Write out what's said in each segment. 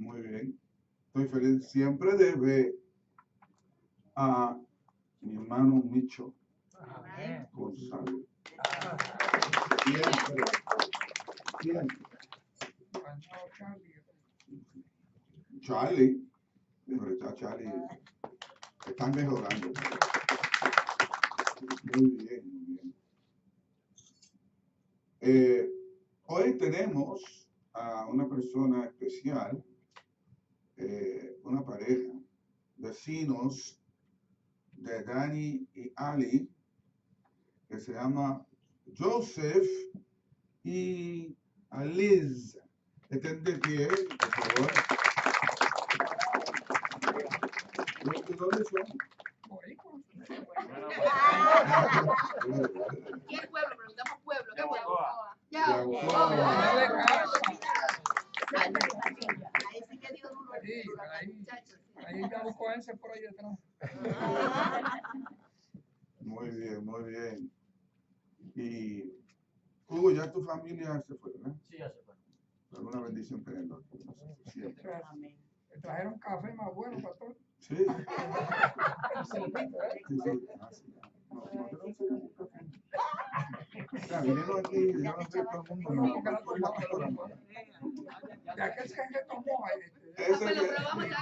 Muy bien. Estoy feliz siempre de ver a mi hermano Micho González. Siempre. Siempre. Charlie. Pero está Charlie. Están mejorando. Muy bien, muy bien. Hoy tenemos a una persona especial, una pareja, vecinos de Dani y Ali, que se llama Joseph y Liz. Estén de pie, por favor. ¿De dónde son? ¿Qué pueblo? Preguntamos pueblo. ¿Qué pueblo? Ahí sí que dio duro el muchacho. Ahí ya buscó ese por ahí atrás. Muy bien, muy bien. Y Hugo, ya tu familia se fue, ¿verdad? Sí, ya se fue. Alguna bendición tenerlo aquí. Siempre. Le trajeron café más bueno, pastor. Sí. Sí, sí. No, nosotros sacamos café. Ya, vinieron aquí, yo no sé todo el mundo. De aquel que tomó ahí. Ese Lo probamos ya.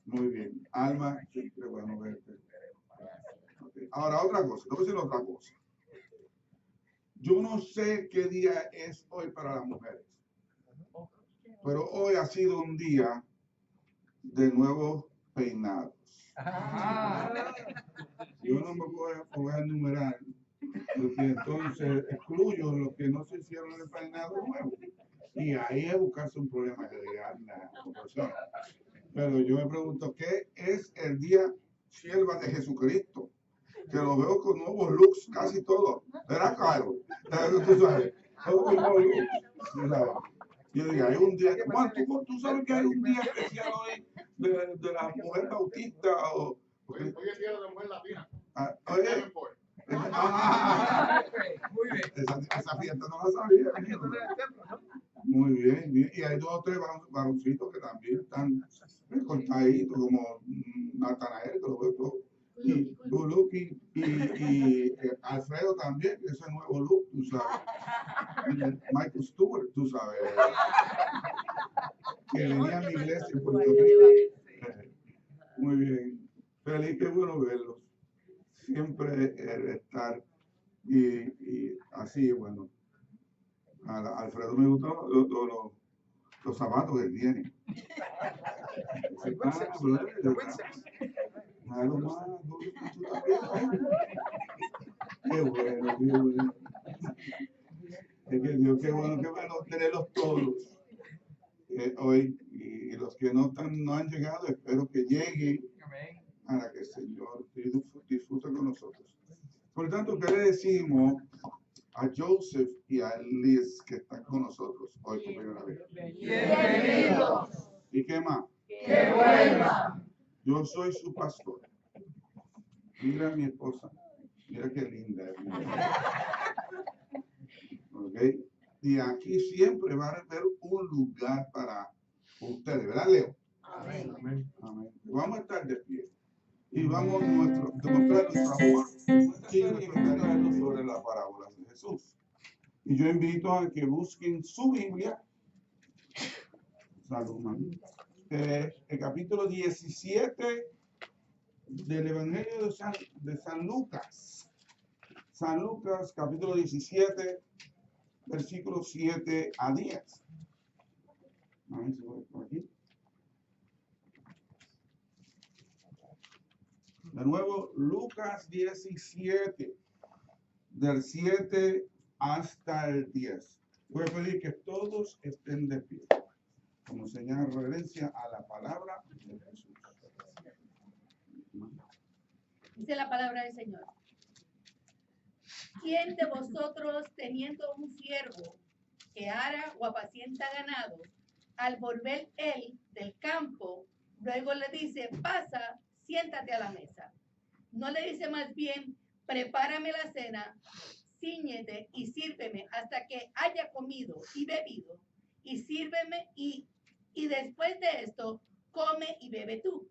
Muy bien. Alma, siempre bueno verte. Okay. Ahora, otra cosa, te voy a decir otra cosa. Yo no sé qué día es hoy para las mujeres, pero hoy ha sido un día de nuevos peinados. Yo no me voy a enumerar, porque entonces excluyo los que no se hicieron el peinado nuevo. Y ahí es buscarse un problema de la proporción. Pero yo me pregunto, ¿qué es el día sierva de Jesucristo? Que lo veo con nuevos looks, casi todo. ¿Verdad, Carlos? Tú sabes, todo con nuevos looks. ¿Tú sabes? Yo digo, hay un día, Juan, ¿tú sabes que hay un día especial hoy de la mujer bautista? Hoy es día de la mujer latina. Oye, Muy bien. esa fiesta no la sabía. Muy bien, bien. Y hay dos o tres varoncitos que también están cortaditos, como Natanael, que lo veo todo. Y Luke y Alfredo también, ese nuevo look, tú sabes. Michael Stewart, tú sabes. Que venía a mi iglesia en Puerto Rico. Muy bien. Feliz, qué bueno verlos. Siempre estar y así, bueno. A Alfredo me gustan los zapatos que tiene. Algo más, qué bueno, qué bueno. Es que Dios, qué bueno tenerlos todos hoy. Y los que no han llegado, espero que lleguen para que el Señor disfrute con nosotros. Por tanto, ¿qué le decimos a Joseph y a Liz que están con nosotros hoy por primera vez? Bienvenidos. ¿Y qué más? Que vuelvan. Yo soy su pastor. Mira a mi esposa. Mira qué linda es. ¿Ok? Y aquí siempre va a haber un lugar para ustedes, ¿verdad, Leo? Amén. Amén. Vamos a estar de pie. Y vamos a demostrar nuestro amor y meditarnos sobre las parábolas de Jesús. Y yo invito a que busquen su Biblia. Salud, mami. El capítulo 17 del Evangelio de San Lucas. San Lucas, capítulo 17, versículos 7 a 10. A ver si voy por aquí. De nuevo, Lucas 17, del 7 hasta el 10. Voy a pedir que todos estén de pie, como señal de reverencia a la palabra de Jesús. Dice la palabra del Señor. ¿Quién de vosotros, teniendo un siervo que ara o apacienta ganado, al volver él del campo, luego le dice, pasa, siéntate a la mesa? No le dice más bien, prepárame la cena, cíñete y sírveme hasta que haya comido y bebido, y sírveme y después de esto, come y bebe tú.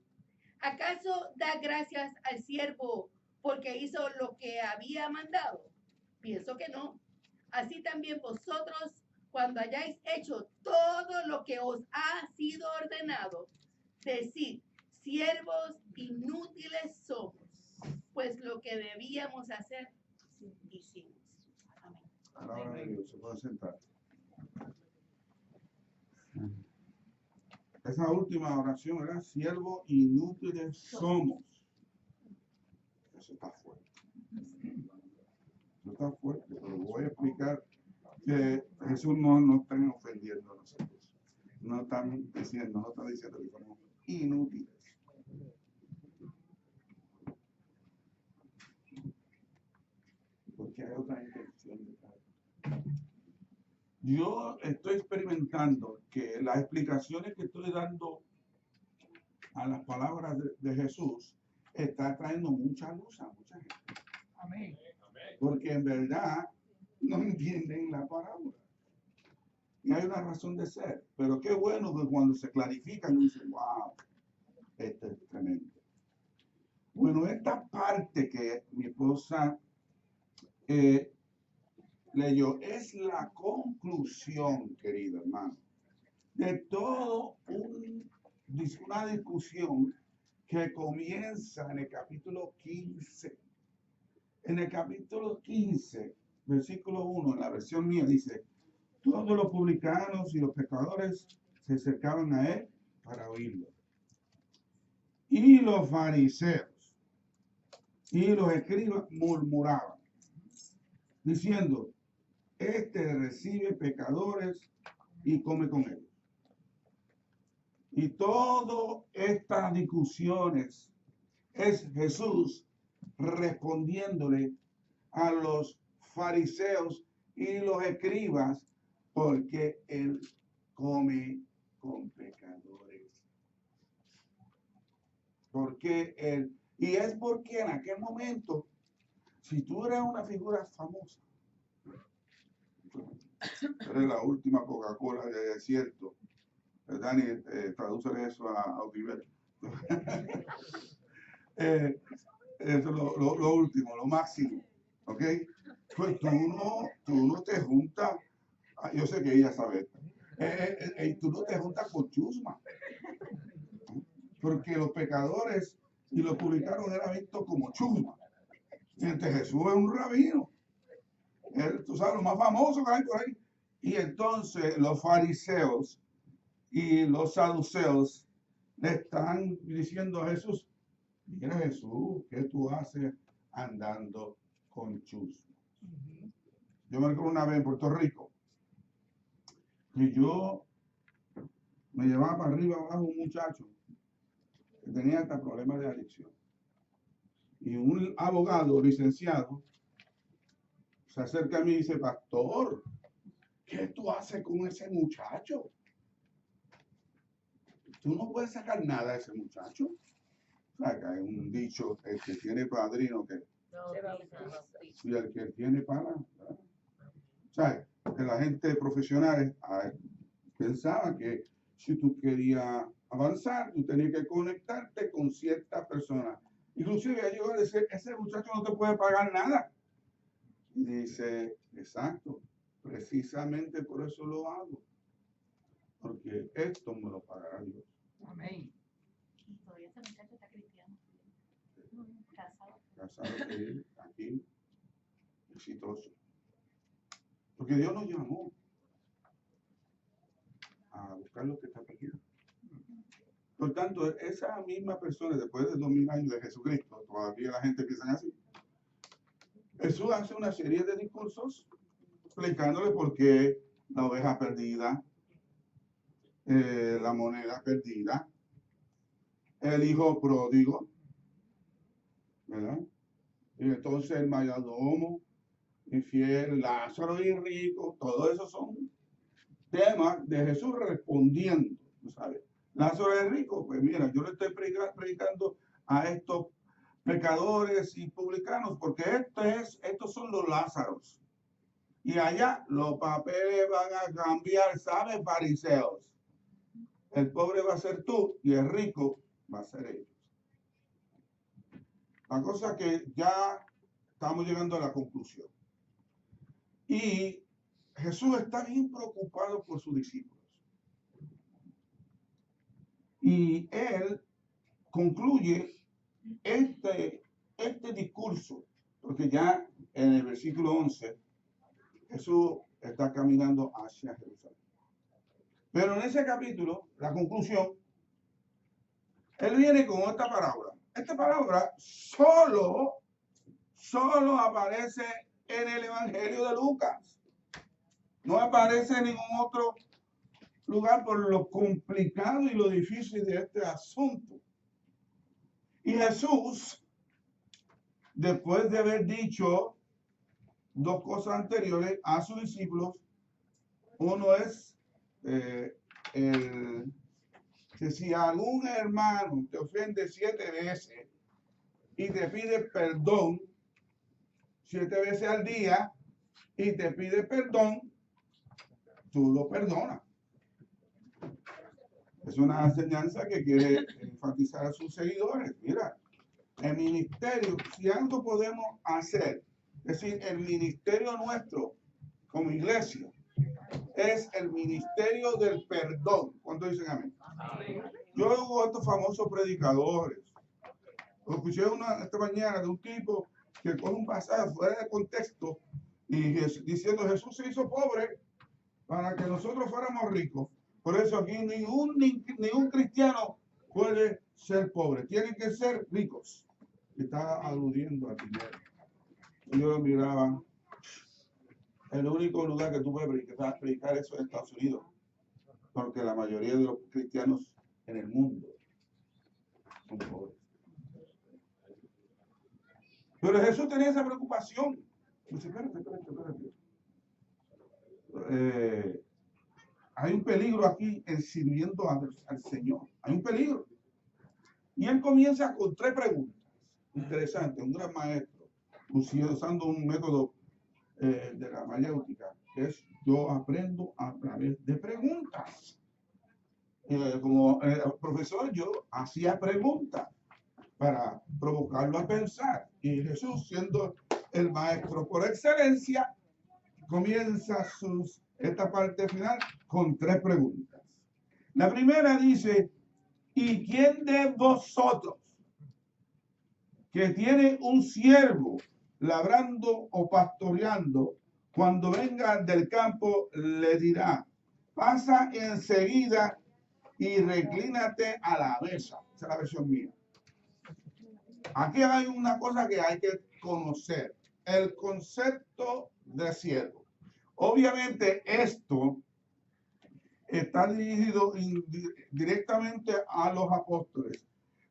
¿Acaso da gracias al siervo porque hizo lo que había mandado? Pienso que no. Así también vosotros, cuando hayáis hecho todo lo que os ha sido ordenado, decid, siervos inútiles somos, pues lo que debíamos hacer, hicimos. Amén. Palabra de Dios, se puede sentar. Esa última oración era siervos inútiles somos. Eso está fuerte. Eso está fuerte, pero voy a explicar que Jesús no nos está ofendiendo a nosotros. No está diciendo que somos inútiles. Porque hay otra intención detrás. Yo estoy experimentando que las explicaciones que estoy dando a las palabras de Jesús está trayendo mucha luz a mucha gente. Amén. Porque en verdad no entienden la parábola. Y hay una razón de ser. Pero qué bueno que cuando se clarifican, dicen, wow, esto es tremendo. Bueno, esta parte que mi esposa leyó es la conclusión, querido hermano, de todo una discusión que comienza en el capítulo 15. En el capítulo 15, versículo 1, en la versión mía dice, todos los publicanos y los pecadores se acercaban a él para oírlo. Y los fariseos y los escribas murmuraban, diciendo, este recibe pecadores y come con ellos. Y todas estas discusiones es Jesús respondiéndole a los fariseos y los escribas porque él come con pecadores. Porque él, y es porque en aquel momento, si tú eres una figura famosa, eres la última Coca-Cola del desierto, Dani, tradúcele eso a Oliver. Eso es lo último, lo máximo, ¿ok? Pues tú no te juntas, yo sé que ella sabe esto, tú no te juntas con chusma, porque los pecadores y los publicanos eran vistos como chusma. Mientras Jesús es un rabino, tú sabes, lo más famoso que hay por ahí. Y entonces los fariseos y los saduceos le están diciendo a Jesús, mira Jesús, ¿qué tú haces andando con chusma? Yo me recuerdo una vez en Puerto Rico y yo me llevaba para arriba abajo un muchacho que tenía hasta problemas de adicción. Y un abogado licenciado se acerca a mí y dice, pastor, ¿qué tú haces con ese muchacho? Tú no puedes sacar nada de ese muchacho. O sea, que hay un dicho, el que tiene padrino, que y el que tiene pana. ¿Verdad? O sea, que la gente profesional pensaba que si tú querías avanzar, tú tenías que conectarte con ciertas personas. Inclusive yo a decir, ese muchacho no te puede pagar nada. Y dice, exacto, precisamente por eso lo hago. Porque esto me lo pagará Dios. Amén. Y todavía ese muchacho está cristiano. Casado. Casado que él, aquí, exitoso. Porque Dios nos llamó a buscar lo que está perdido. Por tanto, esa misma persona, después de 2000 años de Jesucristo, todavía la gente piensa así. Jesús hace una serie de discursos explicándole por qué la oveja perdida, la moneda perdida, el hijo pródigo, ¿verdad? Y entonces el mayordomo, infiel, Lázaro y rico, todo eso son temas de Jesús respondiendo, ¿sabes? Lázaro es rico, pues mira, yo le estoy predicando a estos pecadores y publicanos, porque estos son los Lázaros. Y allá los papeles van a cambiar, ¿sabes, fariseos? El pobre va a ser tú y el rico va a ser ellos. La cosa que ya estamos llegando a la conclusión. Y Jesús está bien preocupado por sus discípulos. Y él concluye este discurso, porque ya en el versículo 11, Jesús está caminando hacia Jerusalén. Pero en ese capítulo, la conclusión, él viene con esta parábola. Esta parábola solo aparece en el Evangelio de Lucas. No aparece en ningún otro lugar por lo complicado y lo difícil de este asunto. Y Jesús, después de haber dicho dos cosas anteriores a sus discípulos, uno es que si algún hermano te ofende 7 veces y te pide perdón 7 veces al día y te pide perdón, tú lo perdonas. Es una enseñanza que quiere enfatizar a sus seguidores. Mira, el ministerio, si algo podemos hacer, es decir, el ministerio nuestro como iglesia, es el ministerio del perdón. ¿Cuántos dicen amén? Yo oigo a estos famosos predicadores. Escuché esta mañana de un tipo que coge un pasaje fuera de contexto y diciendo Jesús se hizo pobre para que nosotros fuéramos ricos. Por eso aquí ningún cristiano puede ser pobre. Tienen que ser ricos. Estaba aludiendo al dinero. Yo lo miraba. El único lugar que tú puedes predicar eso es Estados Unidos. Porque la mayoría de los cristianos en el mundo son pobres. Pero Jesús tenía esa preocupación. Dice, espérate. Hay un peligro aquí en sirviendo al Señor. Hay un peligro. Y él comienza con 3 preguntas. Interesante, un gran maestro, usando un método de la mayéutica, que es yo aprendo a través de preguntas. Como profesor, yo hacía preguntas para provocarlo a pensar. Y Jesús, siendo el maestro por excelencia, comienza esta parte final con 3 preguntas. La primera dice, ¿y quién de vosotros que tiene un siervo labrando o pastoreando, cuando venga del campo le dirá, pasa enseguida y reclínate a la mesa? Esa es la versión mía. Aquí hay una cosa que hay que conocer, el concepto de siervo. Obviamente esto está dirigido directamente a los apóstoles,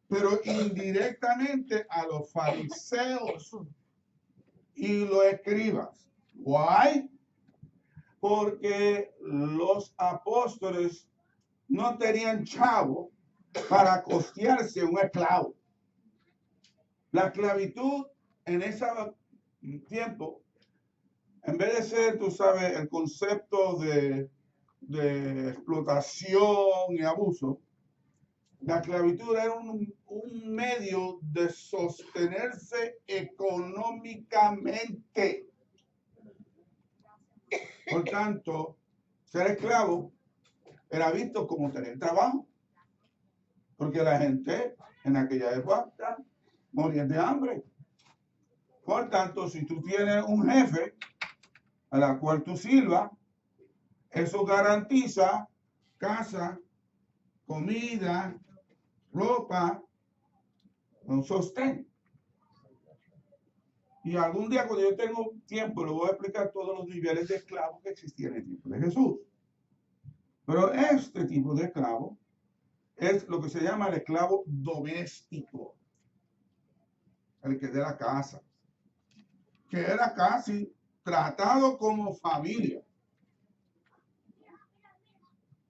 pero indirectamente a los fariseos y los escribas. ¿Why? Porque los apóstoles no tenían chavo para costearse un esclavo. La esclavitud en ese tiempo, en vez de ser, tú sabes, el concepto de explotación y abuso, la esclavitud era un medio de sostenerse económicamente. Por tanto, ser esclavo era visto como tener trabajo, porque la gente en aquella época moría de hambre. Por tanto, si tú tienes un jefe a la cual tú sirvas, eso garantiza casa, comida, ropa, un sostén. Y algún día, cuando yo tengo tiempo, le voy a explicar todos los niveles de esclavos que existían en el tiempo de Jesús. Pero este tipo de esclavo es lo que se llama el esclavo doméstico, el que es de la casa, que era casi tratado como familia.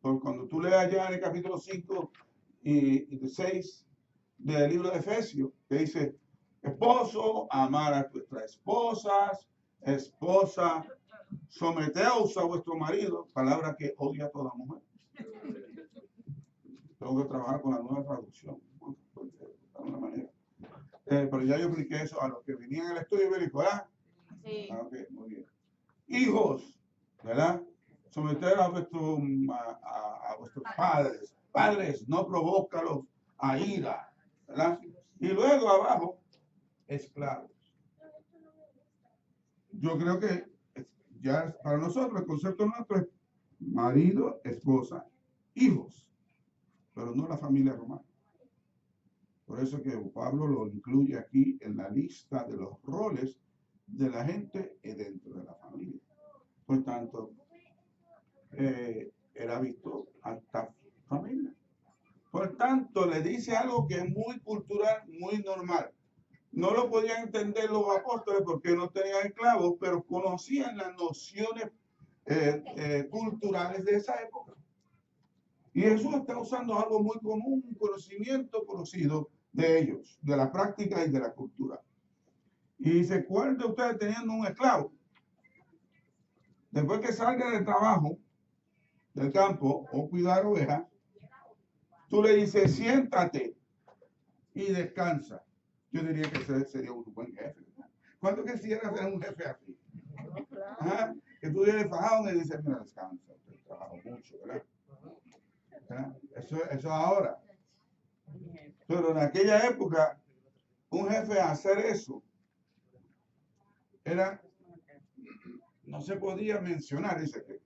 Porque cuando tú leas ya en el capítulo 5 y 6 del libro de Efesios, que dice, esposo, amar a vuestras esposas, esposa, Someteos a vuestro marido, palabra que odia a toda mujer. Tengo que trabajar con la nueva traducción, de alguna manera. Pero ya yo expliqué eso a los que venían al estudio bíblico, ¿verdad? Sí. Ok, muy bien. Hijos, ¿verdad? Someter a vuestros padres. Padres, no provócalos a ira, ¿verdad? Y luego abajo, esclavos. Yo creo que ya para nosotros el concepto nuestro es marido, esposa, hijos, pero no la familia romana. Por eso que Pablo lo incluye aquí en la lista de los roles de la gente dentro de la familia. Por tanto, era visto alta familia. Por tanto, le dice algo que es muy cultural, muy normal. No lo podían entender los apóstoles porque no tenían esclavos, pero conocían las nociones culturales de esa época. Y Jesús está usando algo muy común, un conocimiento conocido de ellos, de la práctica y de la cultura. Y dice, ¿cuál de ustedes teniendo un esclavo? Después que salga del trabajo, del campo, o cuidar ovejas, tú le dices, siéntate y descansa. Yo diría que ese sería un buen jefe. ¿Cuánto quisiera ser un jefe así? Ajá. Que tú vienes fajado y dices, mira, descansa, te trabajo mucho, ¿verdad? ¿Verdad? Eso ahora. Pero en aquella época, un jefe hacer eso era, no se podía mencionar, dice que,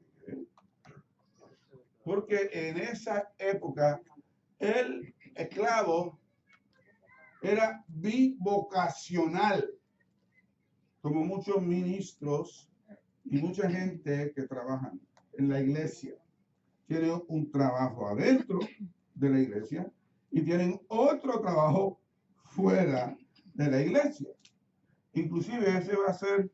porque en esa época el esclavo era bivocacional, como muchos ministros y mucha gente que trabajan en la iglesia. Tienen un trabajo adentro de la iglesia y tienen otro trabajo fuera de la iglesia. Inclusive ese va a ser,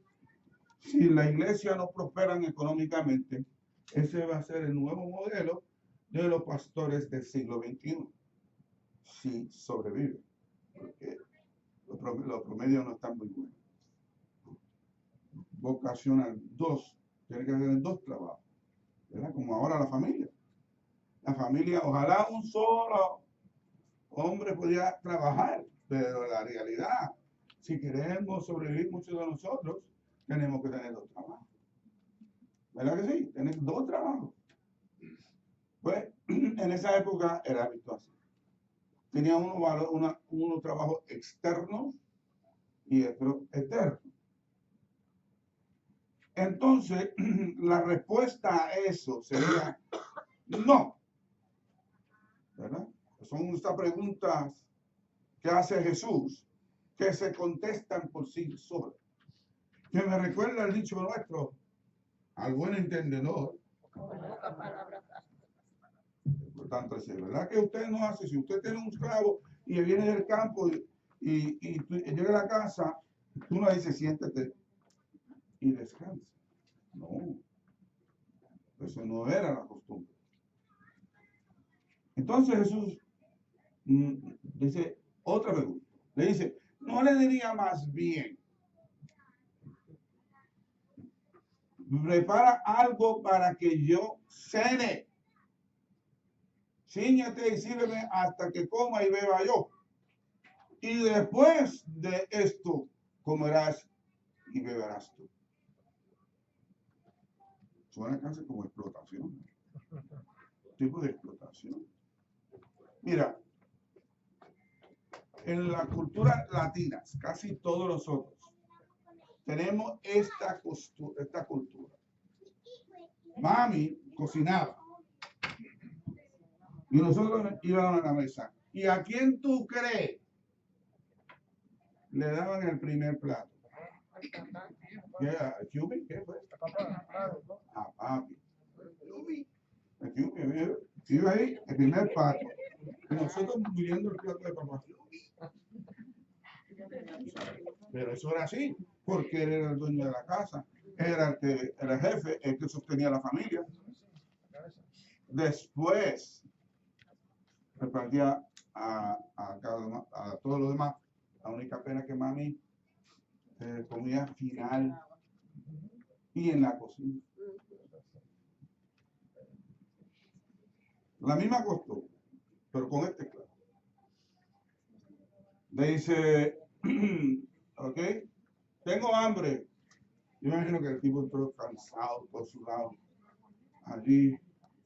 si la iglesia no prosperan económicamente, ese va a ser el nuevo modelo de los pastores del siglo XXI, si sobreviven, porque los promedios no están muy buenos. Vocacional, tiene que haber dos trabajos, ¿verdad? Como ahora la familia. La familia, ojalá un solo hombre pudiera trabajar, pero la realidad, si queremos sobrevivir muchos de nosotros, tenemos que tener dos trabajos. ¿Verdad que sí? Tener dos trabajos. Pues en esa época era visto así. Tenía uno trabajo externo y otro externo. Entonces, la respuesta a eso sería no. ¿Verdad? Son estas preguntas que hace Jesús que se contestan por sí solas. Que me recuerda el dicho nuestro, al buen entendedor. Por tanto, es verdad que usted no hace, si usted tiene un esclavo y viene del campo y llega a la casa, tú no dices siéntate y descansa. No, eso no era la costumbre. Entonces Jesús dice otra pregunta. Le dice, ¿no le diría más bien, prepara algo para que yo cene? Cíñate y sírveme hasta que coma y beba yo. Y después de esto comerás y beberás tú. Suena casi como explotación. Tipo de explotación. Mira, en la cultura latina, casi todos nosotros tenemos esta cultura. Mami cocinaba y nosotros íbamos a la mesa. ¿Y a quién tú crees? Le daban el primer plato. ¿Qué fue? A papi. Iba ahí el primer plato. Y nosotros pidiendo el plato de papá. Pero eso era así, porque él era el dueño de la casa, era el jefe, el que sostenía la familia. Después repartía a todos los demás. La única pena que mami comía final. y en la cocina. La misma costumbre, pero con este claro. Le dice, ok, tengo hambre. Yo imagino que el tipo entró cansado, todo sudado, allí,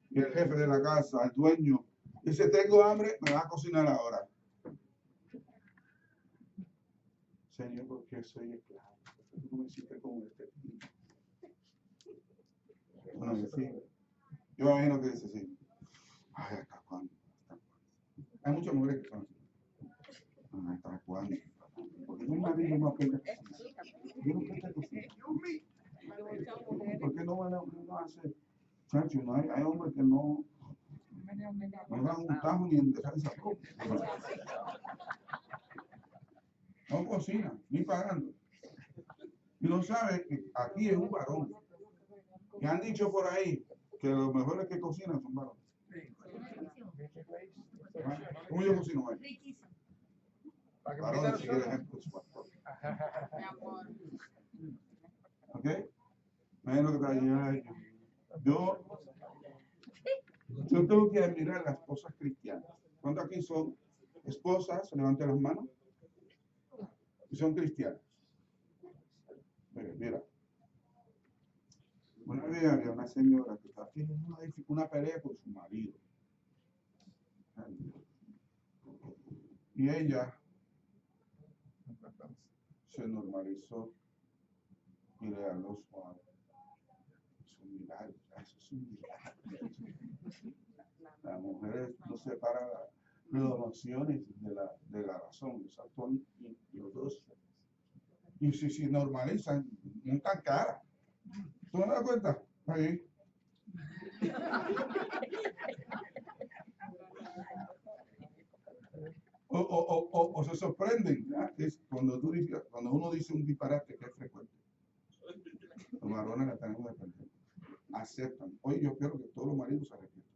y el jefe de la casa, el dueño, dice, tengo hambre, me vas a cocinar ahora. Señor, ¿por qué soy esclavo? ¿Por qué tú me hiciste como este tipo? Bueno, que sí. Yo me imagino que dice sí. Ay, ¿hasta cuándo? Hay muchas mujeres que son así. Ay, ¿hasta cuándo? ¿Por qué no me dice más que yo no quiero cocinar? ¿Por qué no van a hacer? Chacho, no hay hombres que no dan un tajo ni en defensa propia. No cocina, ni pagando. Y no sabe que aquí es un varón. Y han dicho por ahí que los mejores que cocinan son varones. ¿Cómo yo cocino hoy? Riquísimo. Para que me Varón, quiten si quiere los ejemplo, su pastor. Mi amor. ¿Ok? Miren lo que está ahí. Yo tengo que admirar a las esposas cristianas. ¿Cuántos aquí son esposas? Levanten las manos. Y son cristianas. Mira. Una vez había una señora que estaba teniendo una pelea con su marido. Y ella se normalizó y le habló suave. Es un milagro, eso es un milagro. Las mujeres no separan las emociones de la razón, son los dos. Y si normalizan, montan cara. ¿Tú no te das cuenta? Ahí. O se sorprenden, ¿ya? Es cuando uno dice un disparate que es frecuente. Los varones la tenemos de perder. Aceptan. Oye, yo quiero que todos los maridos se arrepientan.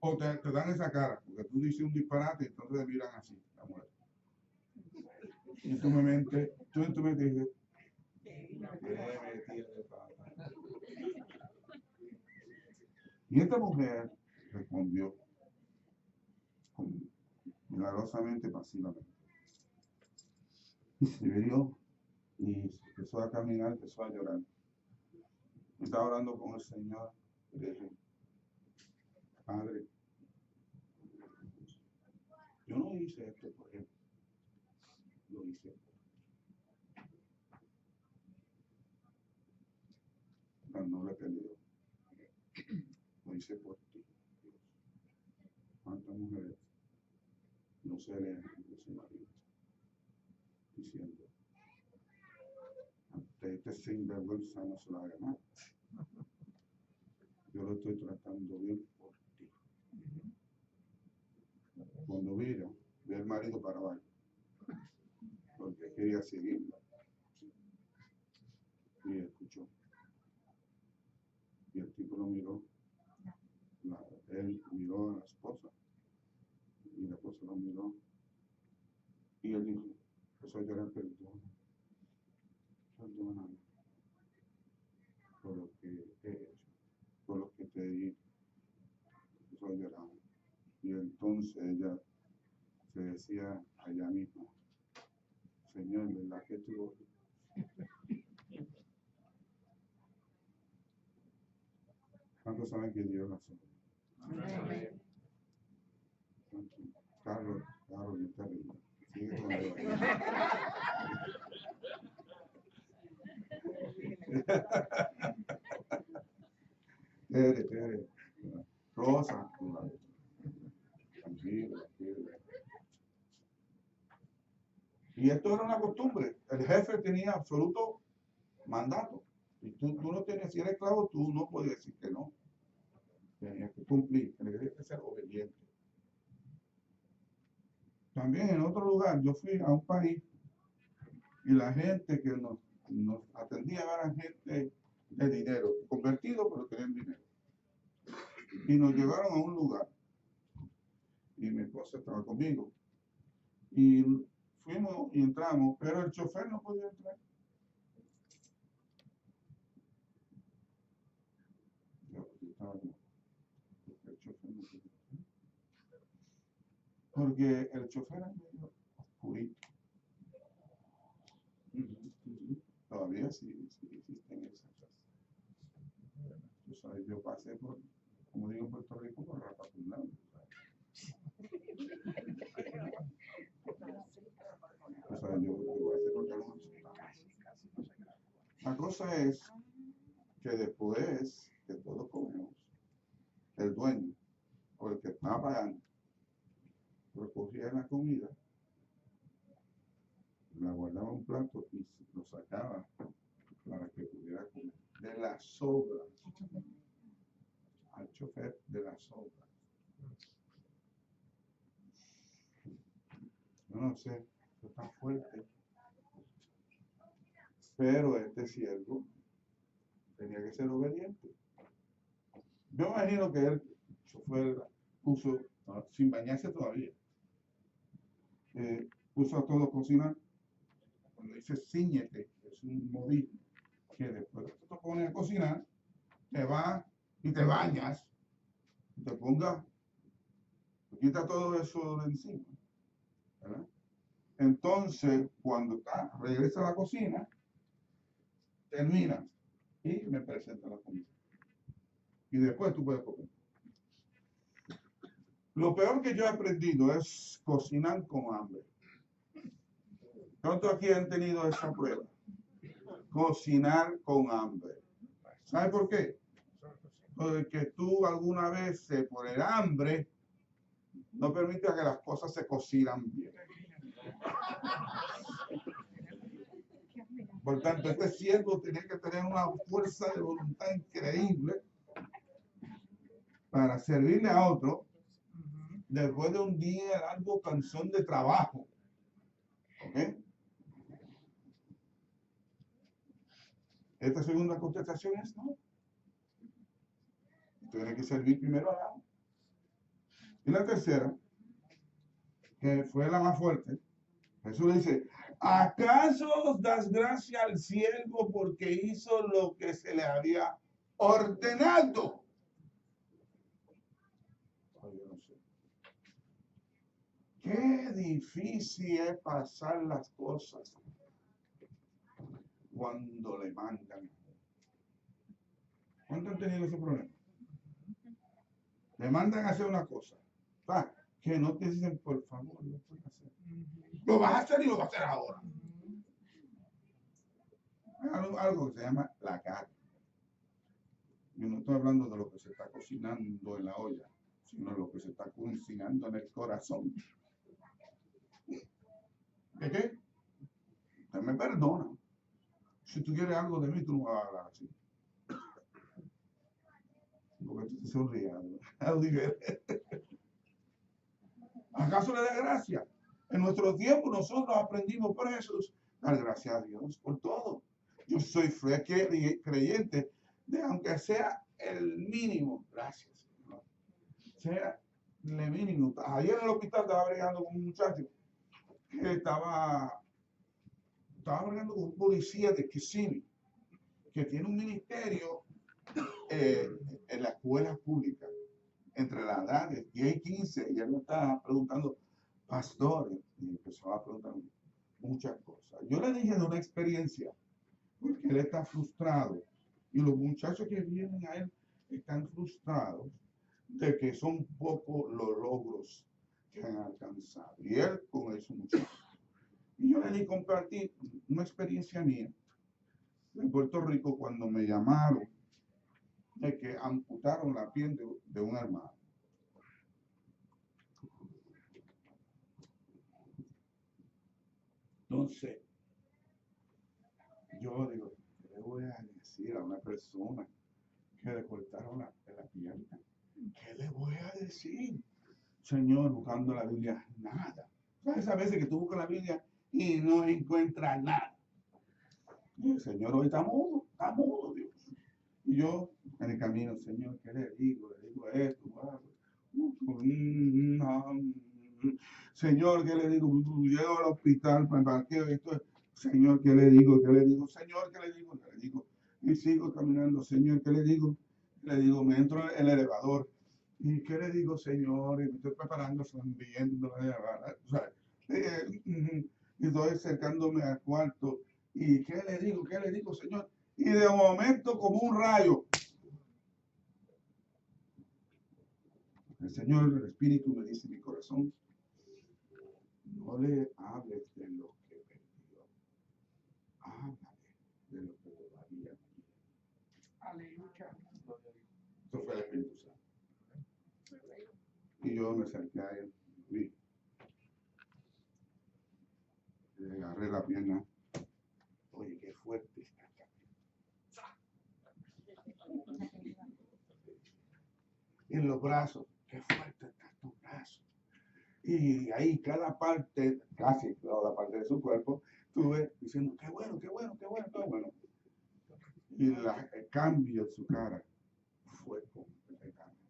O te dan esa cara, porque tú dices un disparate y entonces te miran así, la mujer. Y tú en tu mente dices, y esta mujer respondió milagrosamente, pasivamente. Y se vio y empezó a caminar, empezó a llorar. Estaba orando con el Señor y le dije, Padre, yo no hice esto por él, lo hice por ti. Pero no le peleó. Lo hice por ti, Dios. ¿Cuántas mujeres no se alejan de su marido? Diciendo, ante este sinvergüenza no se lo haga nada. Yo lo estoy tratando bien por ti. Cuando ve el marido para abajo, porque quería seguirlo. Y escuchó. Y el tipo lo miró. Él miró a la esposa. Y la esposa lo miró. Y él dijo, empezó a llorar, perdóname por lo que he hecho, por lo que te di. Empezó a llorar. Y entonces ella se decía allá misma, Señor, ¿verdad que tú? ¿Cuántos saben que Dios la sabe? Carlos, no está bien. Sigue con Dios. Tere. Rosa, tranquilo. Y esto era una costumbre. El jefe tenía absoluto mandato. Y tú no tenías, si eres esclavo, tú no podías decir que no. Tenías que cumplir, tenías que ser obediente. También en otro lugar, yo fui a un país y la gente que nos atendía era gente de dinero, convertido, pero tenían dinero. Y nos llevaron a un lugar y mi esposa estaba conmigo. Y fuimos y entramos, pero el chofer no podía entrar. Yo estaba como, el chofer no podía entrar. Porque el chofer es medio oscurito. Todavía sí existen esas cosas. Yo pasé por, como digo en Puerto Rico, por Rapapundán. La cosa es que después que todos comemos, el dueño o el que estaba pagando recogía la comida, la guardaba en un plato y lo sacaba para que pudiera comer. De las sobras, al chofer de las sobras. Yo no sé, eso está fuerte. Pero este siervo tenía que ser obediente. Yo me imagino que el chofer puso, sin bañarse todavía, puso a todo cocinar. Cuando dice ciñete, es un modismo, que después que te pones a cocinar, te vas y te bañas, y te pongas, te quita todo eso de encima, ¿verdad? Entonces, cuando regresa a la cocina, termina y me presenta la comida. Y después tú puedes comer. Lo peor que yo he aprendido es cocinar con hambre. ¿Cuántos aquí han tenido esa prueba? Cocinar con hambre. ¿Sabe por qué? Porque tú alguna vez, por el hambre, no permites que las cosas se cocinan bien. Por tanto, este siervo tenía que tener una fuerza de voluntad increíble para servirle a otro después de un día largo cansón de trabajo. ¿Ok? Esta segunda contestación es no. Tiene que servir primero al amo. Y la tercera, que fue la más fuerte, Jesús le dice, ¿acaso os das gracia al siervo porque hizo lo que se le había ordenado? Ay, yo no sé. Qué difícil es pasar las cosas cuando le mandan. ¿Cuántos han tenido ese problema? Le mandan a hacer una cosa, que no te dicen, por favor, lo puedes hacer. Lo vas a hacer y lo vas a hacer ahora. Algo que se llama la carne. Yo no estoy hablando de lo que se está cocinando en la olla, sino de lo que se está cocinando en el corazón. ¿De qué? Usted me perdona. Si tú quieres algo de mí, tú no me vas a hablar así. Porque tú te sonríes. ¿Acaso le da gracia? En nuestro tiempo nosotros aprendimos por Jesús dar gracias a Dios por todo. Yo soy creyente de aunque sea el mínimo, gracias, Señor. Sea el mínimo. Ayer en el hospital estaba bregando con un muchacho que estaba bregando con un policía de Kissimmee, que tiene un ministerio en la escuela pública, entre la edad de 10 y 15, y él me estaba preguntando, pastores, y empezó a preguntar muchas cosas. Yo le dije de una experiencia, porque él está frustrado, y los muchachos que vienen a él están frustrados de que son pocos los logros que han alcanzado, y él con eso muchacho. Y yo le compartí una experiencia mía en Puerto Rico cuando me llamaron de que amputaron la piel de un hermano. Entonces, yo digo, ¿qué le voy a decir a una persona que le cortaron la pierna? ¿Qué le voy a decir? Señor, buscando la Biblia, nada. ¿Sabes a veces que tú buscas la Biblia y no encuentras nada? Y el Señor hoy está mudo, Dios. Y yo en el camino, Señor, ¿qué le digo? Le digo esto. Señor, ¿qué le digo? Llego al hospital, ¿para qué esto? Señor, ¿qué le digo? ¿Qué le digo? Señor, ¿qué le digo? ¿Qué le digo? Y sigo caminando, Señor, ¿qué le digo? Le digo, me entro en el elevador. ¿Y qué le digo, Señor? Y me estoy preparando, sonriendo, ¿sabes? Y estoy acercándome al cuarto. ¿Y qué le digo? ¿Qué le digo, Señor? Y de momento, como un rayo, el Señor, el Espíritu me dice en mi corazón, no le hables de lo que perdió, háblale de lo que todavía tiene. Aleluya. Eso fue el Espíritu Santo. Y yo me acerqué a él, vi, le agarré la pierna. Oye, qué fuerte está esta pierna. En los brazos, qué fuerte están tus brazos. Y ahí cada parte, casi toda parte de su cuerpo, estuve diciendo, qué bueno, qué bueno, qué bueno, qué bueno. Y el cambio en su cara fue completamente.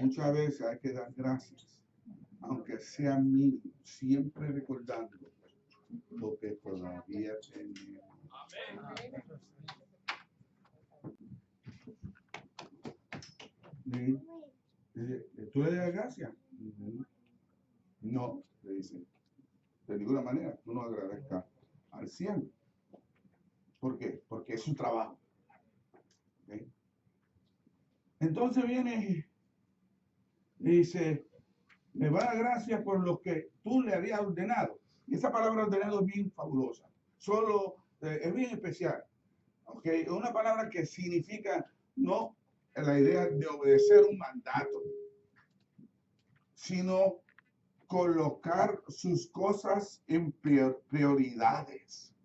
Muchas veces hay que dar gracias, aunque sea mínimo, siempre recordando lo que todavía tenemos. ¿Tú le das gracias? No, le dice. De ninguna manera, tú no agradezcas al cielo. ¿Por qué? Porque es su trabajo. ¿Okay? Entonces viene y dice, le va a dar gracias por lo que tú le habías ordenado. Y esa palabra ordenado es bien fabulosa. Solo es bien especial. ¿Okay? Es una palabra que significa no la idea de obedecer un mandato, sino colocar sus cosas en prioridades.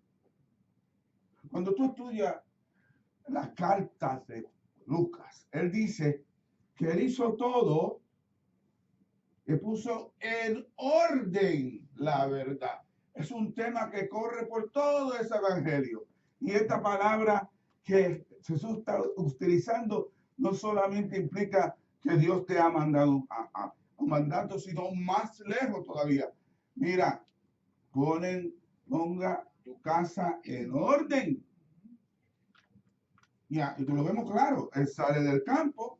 Cuando tú estudias las cartas de Lucas, él dice que él hizo todo y puso en orden la verdad. Es un tema que corre por todo ese evangelio. Y esta palabra que Jesús está utilizando no solamente implica que Dios te ha mandado a un mandato, sino más lejos todavía. Mira, ponga tu casa en orden. Ya, y tú lo vemos claro. Él sale del campo,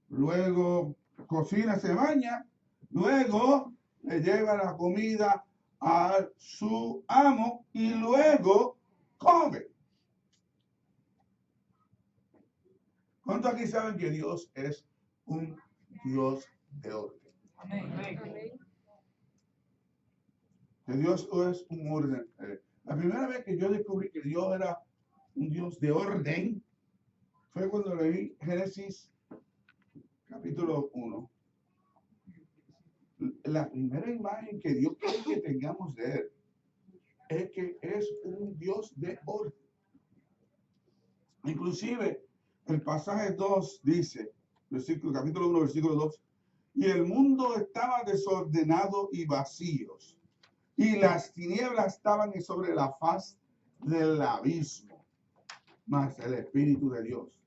luego cocina, se baña, luego le lleva la comida a su amo y luego come. ¿Cuántos aquí saben que Dios es un Dios de orden? Amén. Que Dios es un orden. La primera vez que yo descubrí que Dios era un Dios de orden fue cuando leí Génesis capítulo 1. La primera imagen que Dios quiere que tengamos de Él es que es un Dios de orden. Inclusive, el pasaje 2 dice, capítulo 1, versículo 2, y el mundo estaba desordenado y vacíos, y las tinieblas estaban sobre la faz del abismo, mas el Espíritu de Dios.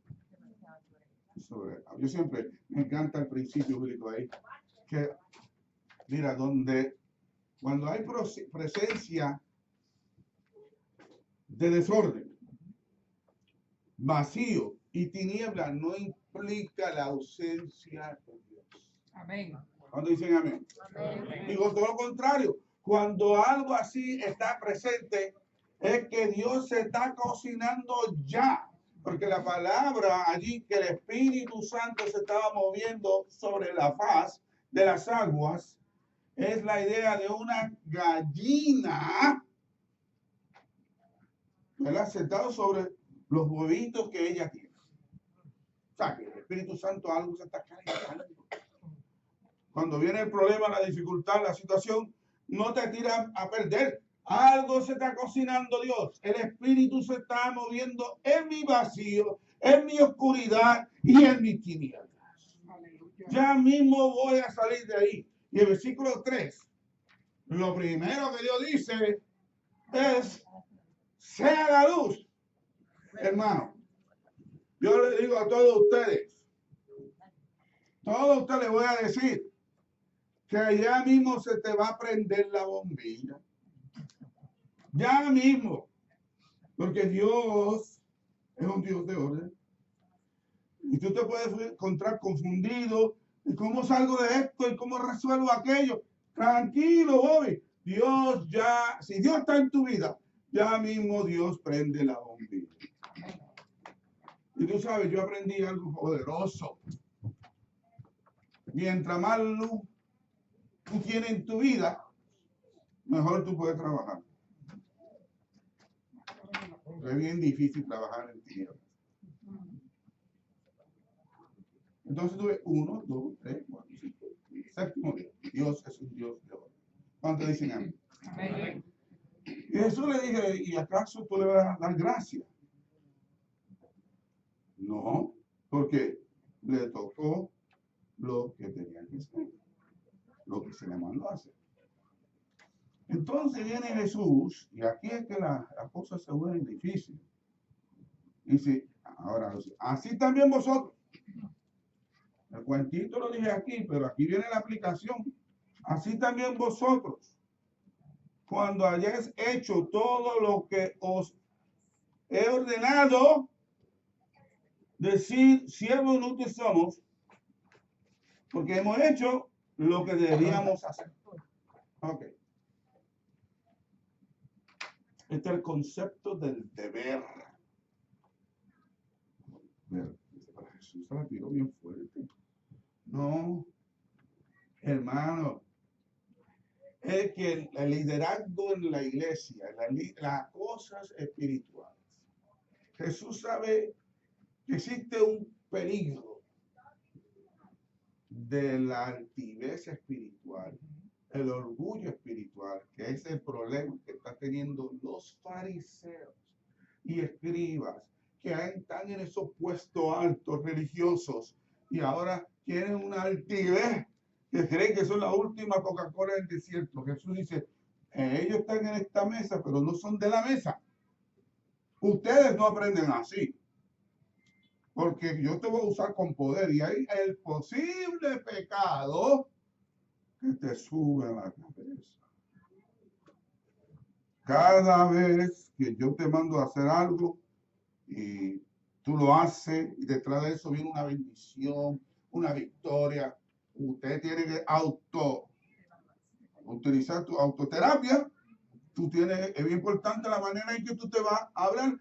Yo siempre me encanta el principio bíblico ahí, que mira, cuando hay presencia de desorden, vacío y tiniebla, no implica la ausencia de Dios. Amén. Cuando dicen amén. Amén. Digo todo lo contrario. Cuando algo así está presente, es que Dios se está cocinando ya. Porque la palabra allí, que el Espíritu Santo se estaba moviendo sobre la faz de las aguas, es la idea de una gallina, ¿verdad? Sentado sobre los huevitos que ella tiene. O sea, que el Espíritu Santo algo se está calentando. Cuando viene el problema, la dificultad, la situación, no te tiras a perder. Algo se está cocinando, Dios. El Espíritu se está moviendo en mi vacío, en mi oscuridad y en mis tinieblas. Aleluya. Ya mismo voy a salir de ahí. Y el versículo 3, lo primero que Dios dice es, sea la luz. Hermano, yo le digo a todos ustedes les voy a decir, que allá mismo se te va a prender la bombilla. Ya mismo. Porque Dios es un Dios de orden. Y tú te puedes encontrar confundido. ¿Y cómo salgo de esto? ¿Y cómo resuelvo aquello? Tranquilo, Bobby. Dios ya, si Dios está en tu vida, ya mismo Dios prende la bombilla. Y tú sabes, yo aprendí algo poderoso. Mientras más luz tú tienes en tu vida, mejor tú puedes trabajar. Es bien difícil trabajar en tinieblas. Entonces tuve 1, 2, 3, 4, 5, séptimo día. Dios es un Dios de orden. ¿Cuántos dicen amén? Amén. Y Jesús le dije, ¿y acaso tú le vas a dar gracia? No, porque le tocó lo que tenía que hacer, lo que se le mandó a hacer. Entonces viene Jesús, y aquí es que la cosa se vuelve difícil. Dice, ahora, así también vosotros. El cuentito lo dije aquí, pero aquí viene la aplicación. Así también vosotros, cuando hayáis hecho todo lo que os he ordenado, decir, siervos inútiles somos, porque hemos hecho lo que debíamos hacer. Ok. Este es el concepto del deber. Jesús se la tiró bien fuerte. No, hermano, es que el liderazgo en la iglesia, las cosas espirituales. Jesús sabe que existe un peligro de la altivez espiritual, el orgullo espiritual, que es el problema que están teniendo los fariseos y escribas, que están en esos puestos altos religiosos y ahora tienen una altivez que creen que son la última Coca-Cola del desierto. Jesús dice, ellos están en esta mesa, pero no son de la mesa. Ustedes no aprenden así. Porque yo te voy a usar con poder y hay el posible pecado que te sube a la cabeza. Cada vez que yo te mando a hacer algo y tú lo haces y detrás de eso viene una bendición, una victoria, usted tiene que utilizar tu autoterapia. Tú tienes, es bien importante la manera en que tú te vas a hablar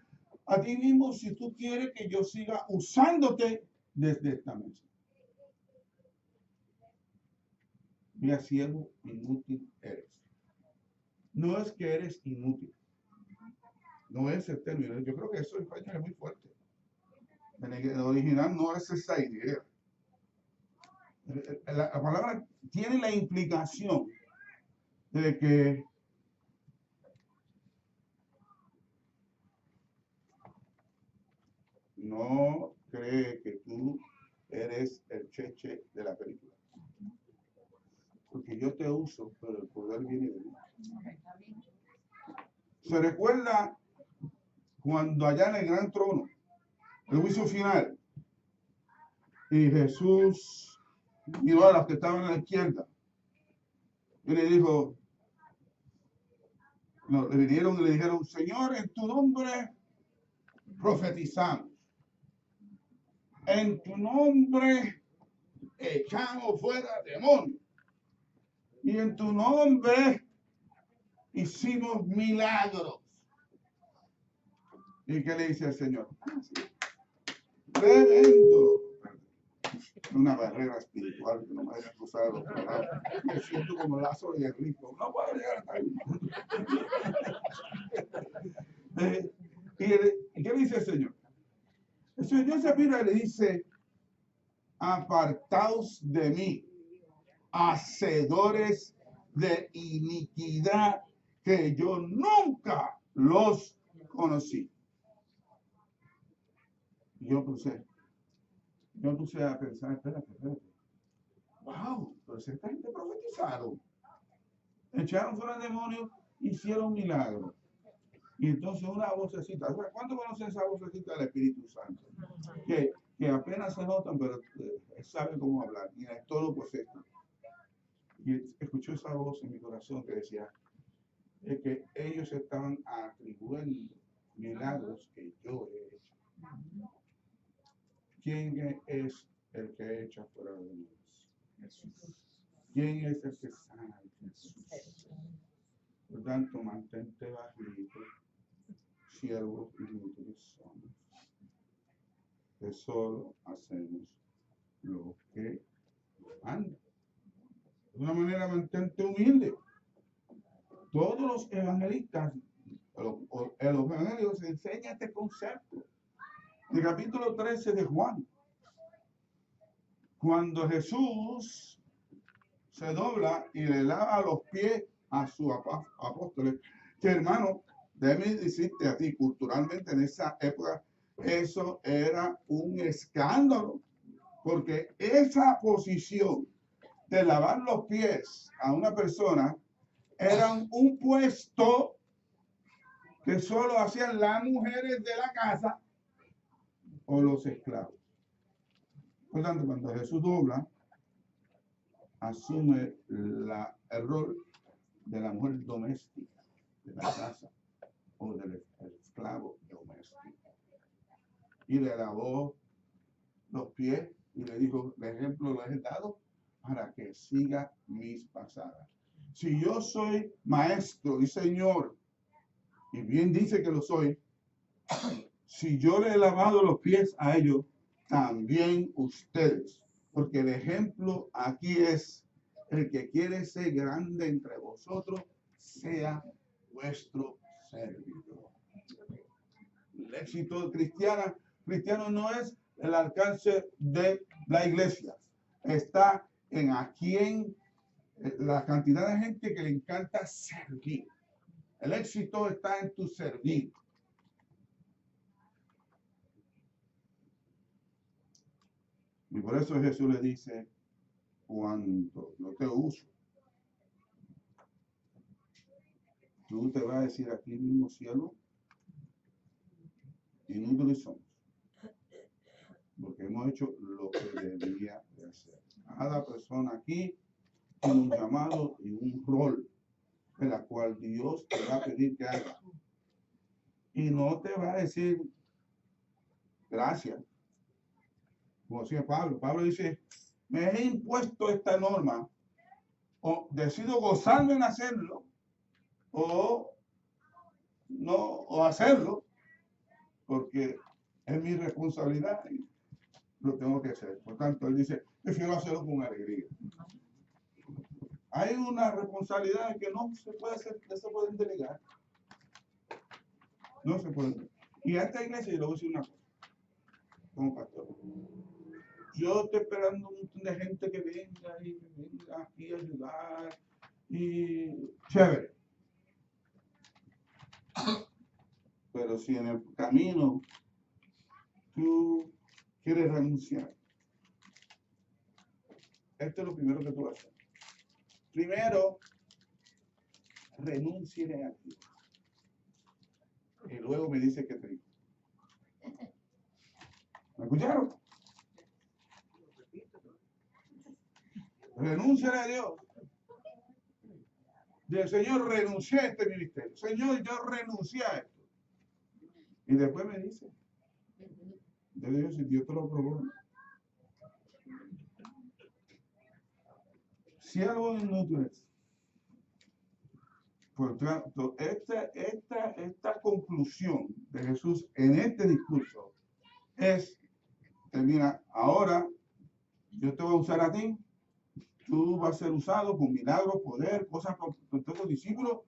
a ti mismo si tú quieres que yo siga usándote desde esta mesa. Mira, siervo inútil eres. No es que eres inútil. No es el término. Yo creo que eso en español es muy fuerte. En el original no es esa idea. La palabra tiene la implicación de que no cree que tú eres el cheche de la película. Porque yo te uso, pero el poder viene de mí. ¿Se recuerda cuando allá en el gran trono, el juicio final, y Jesús miró a los que estaban a la izquierda y le dijo, no, le vinieron y le dijeron, Señor, en tu nombre profetizamos. En tu nombre echamos fuera demonios. Y en tu nombre hicimos milagros. ¿Y qué le dice el Señor? Tremendo. Una barrera espiritual que no me deja cruzar al otro lado. Me siento como Lázaro y el rico. No puedo llegar hasta ahí. ¿Y qué dice el Señor? El Señor se mira y le dice, apartaos de mí, hacedores de iniquidad, que yo nunca los conocí. Yo puse a pensar, espérate. Wow, pero esta gente profetizaron. Echaron fuera demonios, hicieron milagros. Y entonces una vocecita, ¿cuánto conocen esa vocecita del Espíritu Santo? Que apenas se notan, pero sabe cómo hablar. Y es todo pues esto. Y escuché esa voz en mi corazón que decía que ellos estaban atribuyendo milagros que yo he hecho. ¿Quién es el que echa fuera de demonios? Jesús. ¿Quién es el que sana? Jesús. Por tanto, mantente bajito, siervos inútiles somos, que solo hacemos lo que anda. De una manera, mantente humilde. Todos los evangelistas, los evangelios enseñan este concepto. En el capítulo 13 de Juan, cuando Jesús se dobla y le lava los pies a sus apóstoles, que hermano, déjame decirte a ti, culturalmente en esa época, eso era un escándalo, porque esa posición de lavar los pies a una persona era un puesto que solo hacían las mujeres de la casa o los esclavos. Por tanto, cuando Jesús dobla, asume el rol de la mujer doméstica de la casa o del esclavo doméstico. Y le lavó los pies y le dijo, el ejemplo lo he dado para que siga mis pasadas. Si yo soy maestro y señor, y bien dice que lo soy, si yo le he lavado los pies a ellos, también ustedes. Porque el ejemplo aquí es, el que quiere ser grande entre vosotros, sea vuestro servidor. El éxito cristiano no es el alcance de la iglesia. Está en a quien, la cantidad de gente que le encanta servir. El éxito está en tu servir. Y por eso Jesús le dice, cuando yo te uso, tú te vas a decir aquí mismo, cielo, inútiles somos, porque hemos hecho lo que debía de hacer. Cada persona aquí tiene un llamado y un rol en la cual Dios te va a pedir que haga. Y no te va a decir gracias. Como decía Pablo. Pablo dice, me he impuesto esta norma, o decido gozarme en hacerlo, o no, o hacerlo, porque es mi responsabilidad y lo tengo que hacer. Por tanto, él dice, prefiero hacerlo con alegría. Hay una responsabilidad que no se puede hacer, no se pueden delegar. No se puede. Y a esta iglesia yo le voy a decir una cosa, como pastor. Yo estoy esperando un montón de gente que venga aquí a ayudar y chévere. Pero si en el camino tú quieres renunciar, esto es lo primero que tú vas a hacer. Primero, renuncie a ti. Y luego me dice que te dijo. ¿Me escucharon? Renuncia a Dios. Del Señor, renuncié a este ministerio. Señor, yo renuncié a esto. Y después me dice, yo digo, si Dios te lo aprobó. Si algo inútil es. Por tanto, esta conclusión de Jesús en este discurso es, mira, ahora yo te voy a usar a ti, tú vas a ser usado con milagros, poder, cosas con todos los discípulos,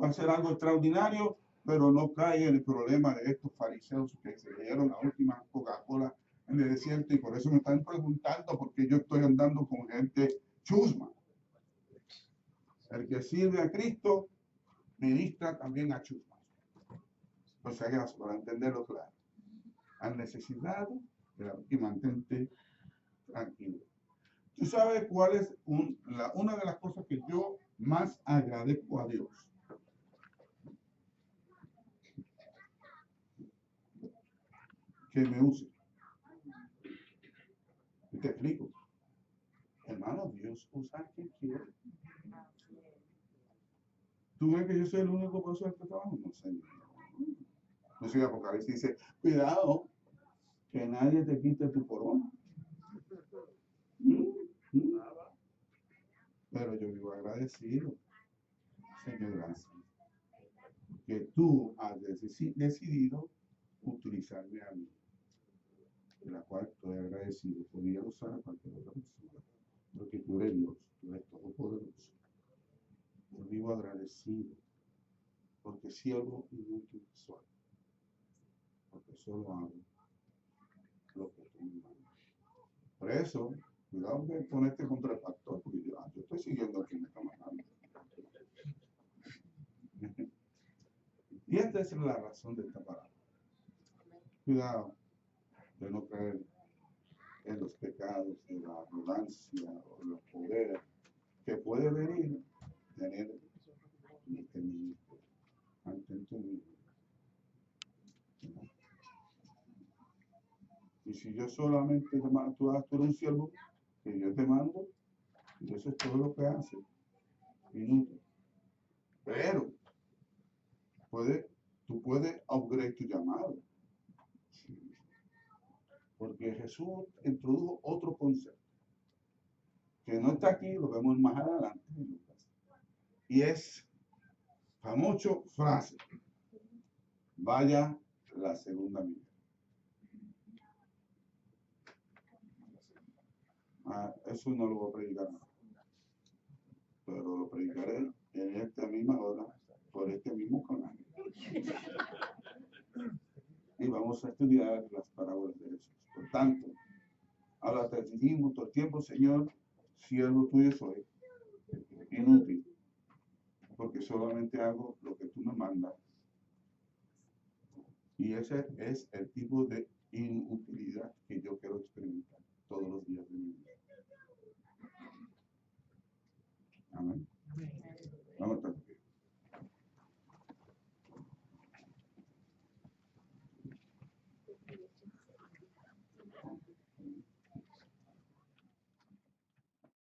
va a ser algo extraordinario, pero no cae en el problema de estos fariseos que se leyeron la última Coca-Cola en el desierto y por eso me están preguntando por qué yo estoy andando con gente chusma. El que sirve a Cristo ministra también a chusma. O sea, para entenderlo claro. Al necesitado y mantente tranquilo. Tú sabes cuál es una de las cosas que yo más agradezco a Dios. Que me use. Y te explico. Hermano, Dios usa a quien quiere. ¿Tú ves que yo soy el único por suerte trabajo? No, Señor. No soy Apocalipsis, dice, cuidado, que nadie te quite tu corona. Pero yo vivo agradecido. Señor, gracias. Que tú has decidido utilizarme a mí, de la cual estoy agradecido. Podría usar a cualquier otra persona, porque tú eres Dios, tú eres todopoderoso. Yo vivo agradecido, porque siervo inútil soy, porque solo hago lo que tú me mandas. Por eso, cuidado de ponerte contra el pastor, porque yo estoy siguiendo a quien me está mandando. Y esta es la razón de esta palabra. Cuidado de no caer en los pecados, de la arrogancia o los poderes que puede venir tener este ministerio ante tu mismo. Y si yo solamente te mando, tú eres un siervo que yo te mando, y eso es todo lo que hace. Inútil. Pero tú puedes upgrade tu llamado. Porque Jesús introdujo otro concepto que no está aquí, lo vemos más adelante en Lucas. Y es famosa frase: vaya la segunda milla. Eso no lo voy a predicar, pero lo predicaré en esta misma hora por este mismo canal. Y vamos a estudiar las parábolas de Jesús. Por tanto, ahora te decimos todo el tiempo, Señor, siervo tuyo soy, inútil, porque solamente hago lo que tú me mandas. Y ese es el tipo de inutilidad que yo quiero experimentar.